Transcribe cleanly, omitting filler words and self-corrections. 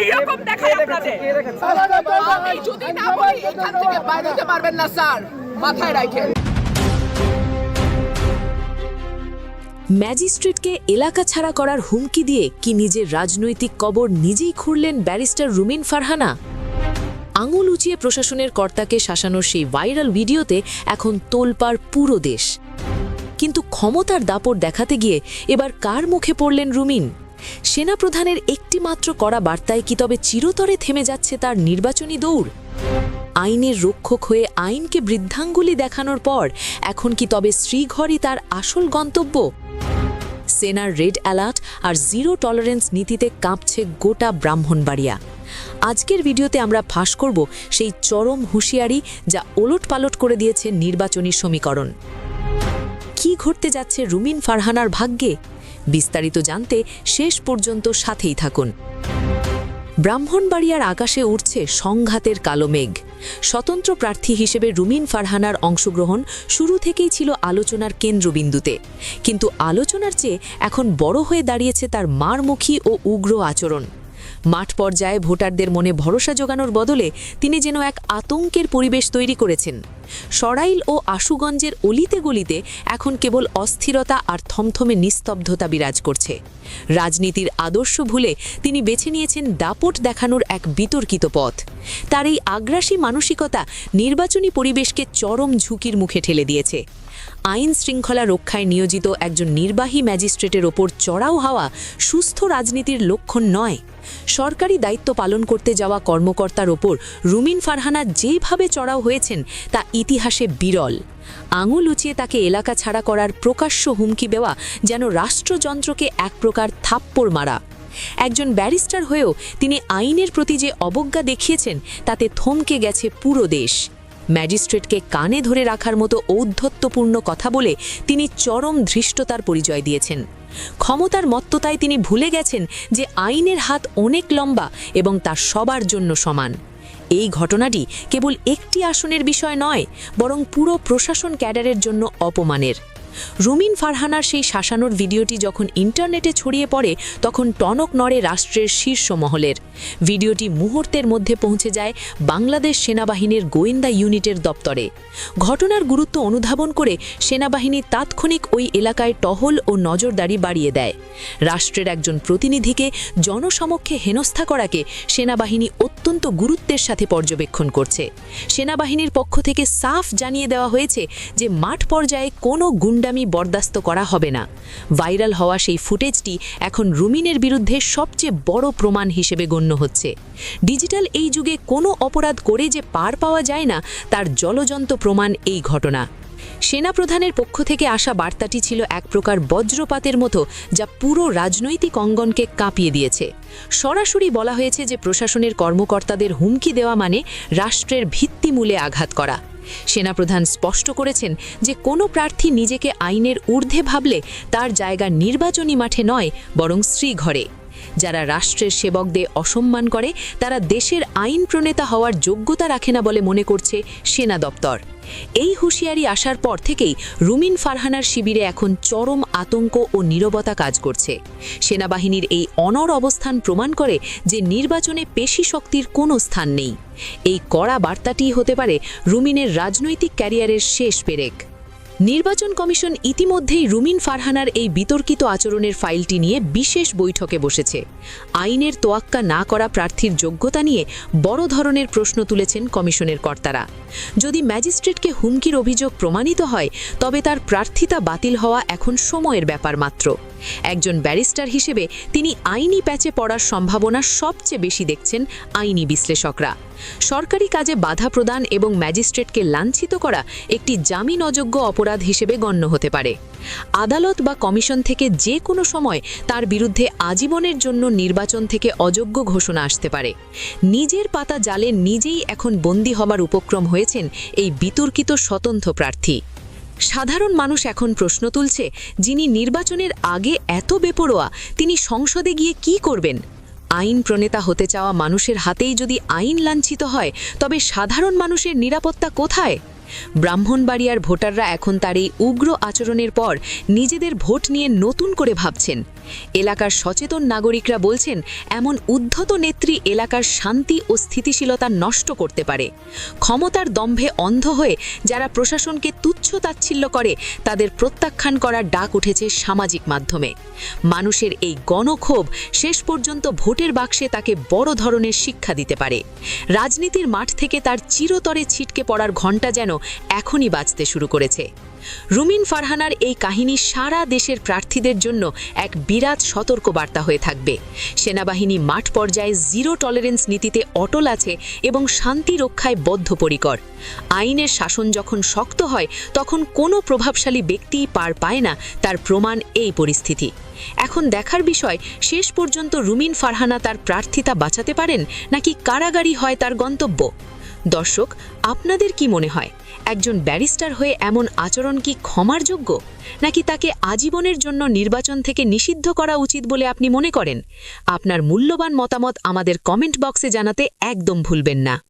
এইরকম দেখায় আপনাদের। আমি যদি না বলি এখান থেকে বাইরে যেতে পারবেন না স্যার, মাথায় রাখেন। ম্যাজিস্ট্রেটকে এলাকা ছাড়া করার হুমকি দিয়ে কি নিজের রাজনৈতিক কবর নিজেই খুঁড়লেন ব্যারিস্টার রুমিন ফারহানা? আঙুল উঁচিয়ে প্রশাসনের কর্তাকে শাসানোর সেই ভাইরাল ভিডিওতে এখন তোলপাড় পুরো দেশ। কিন্তু ক্ষমতার দাপট দেখাতে গিয়ে এবার কার মুখে পড়লেন রুমিন? সেনাপ্রধানের একটিমাত্র কড়া বার্তায় কি তবে চিরতরে থেমে যাচ্ছে তার নির্বাচনী দৌড়? আইনের রক্ষক হয়ে আইনকে বৃদ্ধাঙ্গুলি দেখানোর পর এখন কি তবে শ্রীঘরই তার আসল গন্তব্য? সেনার রেড অ্যালার্ট আর জিরো টলারেন্স নীতিতে কাঁপছে গোটা ব্রাহ্মণবাড়িয়া। আজকের ভিডিওতে আমরা ফাঁস করব সেই চরম হুঁশিয়ারি যা ওলটপালট করে দিয়েছে নির্বাচনী সমীকরণ। কি ঘটতে যাচ্ছে রুমিন ফারহানার ভাগ্যে? বিস্তারিত জানতে শেষ পর্যন্ত সাথেই থাকুন। ব্রাহ্মণবাড়িয়ার আকাশে উঠছে সংঘাতের কালো মেঘ। স্বতন্ত্র প্রার্থী হিসেবে রুমিন ফারহানার অংশগ্রহণ শুরু থেকেই ছিল আলোচনার কেন্দ্রবিন্দুতে, কিন্তু আলোচনার চেয়ে এখন বড় হয়ে দাঁড়িয়েছে তার মারমুখী ও উগ্র আচরণ। মাঠ পর্যায়ে ভোটারদের মনে ভরসা জোগানোর বদলে তিনি যেন এক আতঙ্কের পরিবেশ তৈরি করেছেন। সরাইল ও আশুগঞ্জের অলিতে গলিতে এখন কেবল অস্থিরতা আর থমথমে নিস্তব্ধতা বিরাজ করছে। রাজনীতির আদর্শ ভুলে তিনি বেছে নিয়েছেন দাপট দেখানোর এক বিতর্কিত পথ। তার এই আগ্রাসী মানসিকতা নির্বাচনী পরিবেশকে চরম ঝুঁকির মুখে ঠেলে দিয়েছে। আইন শৃঙ্খলা রক্ষায় নিয়োজিত একজন নির্বাহী ম্যাজিস্ট্রেটের ওপর চড়াও হওয়া সুস্থ রাজনীতির লক্ষণ নয়। সরকারি দায়িত্ব পালন করতে যাওয়া কর্মকর্তার ওপর রুমিন ফারহানা যেভাবে চড়াও হয়েছেন তা ইতিহাসে বিরল। আঙুল উঁচিয়ে তাকে এলাকা ছাড়া করার প্রকাশ্য হুমকি দেওয়া যেন রাষ্ট্রযন্ত্রকে এক প্রকার থাপ্পড় মারা। একজন ব্যারিস্টার হয়েও তিনি আইনের প্রতি যে অবজ্ঞা দেখিয়েছেন তাতে থমকে গেছে পুরো দেশ। ম্যাজিস্ট্রেটকে কানে ধরে রাখার মতো ঔদ্ধত্যপূর্ণ কথা বলে তিনি চরম ধৃষ্টতার পরিচয় দিয়েছেন। ক্ষমতার মত্ততায় তিনি ভুলে গেছেন যে আইনের হাত অনেক লম্বা এবং তা সবার জন্য সমান। এই ঘটনাটি কেবল একটি আসনের বিষয় নয়, বরং পুরো প্রশাসন ক্যাডারের জন্য অপমানের। রুমিন ফারহানার সেই শাসানোর ভিডিওটি যখন ইন্টারনেটে ছড়িয়ে পড়ে তখন টনক নড়ে রাষ্ট্রের শীর্ষ মহলের। ভিডিওটি মুহূর্তের মধ্যে পৌঁছে যায় বাংলাদেশ সেনাবাহিনীর গোয়েন্দা ইউনিটের দপ্তরে। ঘটনার গুরুত্ব অনুধাবন করে সেনাবাহিনী তাৎক্ষণিক ওই এলাকায় টহল ও নজরদারি বাড়িয়ে দেয়। রাষ্ট্রের একজন প্রতিনিধিকে জনসমক্ষে হেনস্থা করাকে সেনাবাহিনী অত্যন্ত গুরুত্বের সাথে পর্যবেক্ষণ করছে। সেনাবাহিনীর পক্ষ থেকে সাফ জানিয়ে দেওয়া হয়েছে যে মাঠ পর্যায়ে কোনো গুন্ডামি বরদাস্ত করা হবে না। ভাইরাল হওয়া সেই ফুটেজটি এখন রুমিনের বিরুদ্ধে সবচেয়ে বড় প্রমাণ হিসেবে গণ্য হচ্ছে। ডিজিটাল এই যুগে কোনো অপরাধ করে যে পার পাওয়া যায় না তার জ্বলজ্বন্ত প্রমাণ এই ঘটনা। সেনাপ্রধানের পক্ষ থেকে আসা বার্তাটি ছিল এক প্রকার বজ্রপাতের মতো, যা পুরো রাজনৈতিক অঙ্গনকে কাঁপিয়ে দিয়েছে। সরাসরি বলা হয়েছে যে প্রশাসনের কর্মকর্তাদের হুমকি দেওয়া মানে রাষ্ট্রের ভিত্তিমূলে আঘাত করা। সেনাপ্রধান স্পষ্ট করেছেন যে কোনো প্রার্থী নিজেকে আইনের ঊর্ধ্বে ভাবলে তার জায়গা নির্বাচনী মাঠে নয়, বরং শ্রীঘরে। যারা রাষ্ট্রের সেবকদের অসম্মান করে তারা দেশের আইন প্রণেতা হওয়ার যোগ্যতা রাখে না বলে মনে করছে সেনা দপ্তর। এই হুঁশিয়ারি আসার পর থেকেই রুমিন ফারহানার শিবিরে এখন চরম আতঙ্ক ও নীরবতা কাজ করছে। সেনাবাহিনীর এই অনড় অবস্থান প্রমাণ করে যে নির্বাচনে পেশি শক্তির কোনো স্থান নেই। এই কড়া বার্তাটিই হতে পারে রুমিনের রাজনৈতিক ক্যারিয়ারের শেষ পেরেক। নির্বাচন কমিশন ইতিমধ্যেই রুমিন ফারহানার এই বিতর্কিত আচরণের ফাইলটি নিয়ে বিশেষ বৈঠকে বসেছে। আইনের তোয়াক্কা না করা প্রার্থীর যোগ্যতা নিয়ে বড় ধরনের প্রশ্ন তুলেছেন কমিশনের কর্তারা। যদি ম্যাজিস্ট্রেটকে হুমকির অভিযোগ প্রমাণিত হয় তবে তার প্রার্থিতা বাতিল হওয়া এখন সময়ের ব্যাপার মাত্র। একজন ব্যারিস্টার হিসেবে তিনি আইনি প্যাচে পড়ার সম্ভাবনা সবচেয়ে বেশি দেখছেন আইনি বিশ্লেষকরা। সরকারি কাজে বাধা প্রদান এবং ম্যাজিস্ট্রেটকে লাঞ্ছিত করা একটি জামিন অযোগ্য অপরাধ হিসেবে গণ্য হতে পারে। আদালত বা কমিশন থেকে যে কোনো সময় তার বিরুদ্ধে আজীবনের জন্য নির্বাচন থেকে অযোগ্য ঘোষণা আসতে পারে। নিজের পাতা জালে নিজেই এখন বন্দী হবার উপক্রম হয়েছেন এই বিতর্কিত স্বতন্ত্র প্রার্থী। সাধারণ মানুষ এখন প্রশ্ন তুলছে, যিনি নির্বাচনের আগে এত বেপরোয়া, তিনি সংসদে গিয়ে কি করবেন? আইন প্রণেতা হতে চাওয়া মানুষের হাতেই যদি আইন লাঞ্ছিত হয় তবে সাধারণ মানুষের নিরাপত্তা কোথায়? ব্রাহ্মণবাড়িয়ার ভোটাররা এখন তার এই উগ্র আচরণের পর নিজেদের ভোট নিয়ে নতুন করে ভাবছেন। এলাকার সচেতন নাগরিকরা বলছেন এমন উদ্ধত নেত্রী এলাকার শান্তি ও স্থিতিশীলতা নষ্ট করতে পারে। ক্ষমতার দম্ভে অন্ধ হয়ে যারা প্রশাসনকে তুচ্ছ তাচ্ছিল্য করে তাদের প্রত্যাখ্যান করার ডাক উঠেছে সামাজিক মাধ্যমে। মানুষের এই গণক্ষোভ শেষ পর্যন্ত ভোটের বাক্সে তাকে বড় ধরনের শিক্ষা দিতে পারে। রাজনীতির মাঠ থেকে তার চিরতরে ছিটকে পড়ার ঘণ্টা যেন এখনই বাজতে শুরু করেছে। রুমিন ফারহানার এই কাহিনী সারা দেশের প্রার্থীদের জন্য এক বিরাট সতর্কবার্তা হয়ে থাকবে। সেনাবাহিনী মাঠ পর্যায়ে জিরো টলারেন্স নীতিতে অটল আছে এবং শান্তি রক্ষায় বদ্ধপরিকর। আইনের শাসন যখন শক্ত হয় তখন কোনো প্রভাবশালী ব্যক্তিই পার পায় না, তার প্রমাণ এই পরিস্থিতি। এখন দেখার বিষয়, শেষ পর্যন্ত রুমিন ফারহানা তার প্রার্থিতা বাঁচাতে পারেন নাকি কারাগারই হয় তার গন্তব্য। দর্শক, আপনাদের কি মনে হয়, একজন ব্যারিস্টার হয়ে এমন আচরণ কি ক্ষমার যোগ্য, নাকি তাকে আজীবনের জন্য নির্বাচন থেকে নিষিদ্ধ করা উচিত বলে আপনি মনে করেন? আপনার মূল্যবান মতামত আমাদের কমেন্ট বক্সে জানাতে একদম ভুলবেন না।